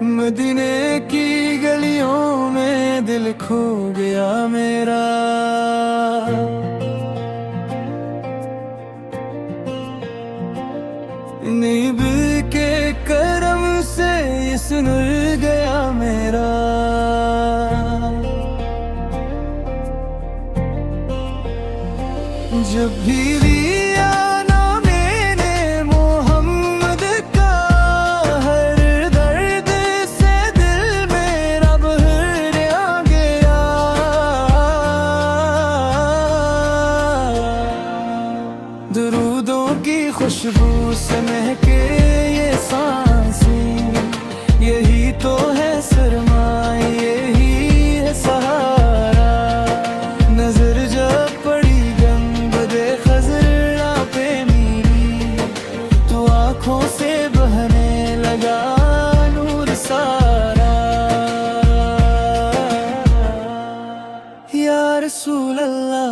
मदीने की गलियों में दिल खो गया मेरा। नबी के करम से ये सुनुर गया मेरा। जब भी लिया नाम मैंने मोहम्मद का, हर दर्द से दिल मेरा भर गया। दुरूदों की खुशबू से महके ये सांसें, यही तो है सरमाए, यही है सहारा। नजर जब पड़ी गंबदे खज़रा पे मेरी, तो आँखों से बहने लगा नूर सारा। या रसूल अल्लाह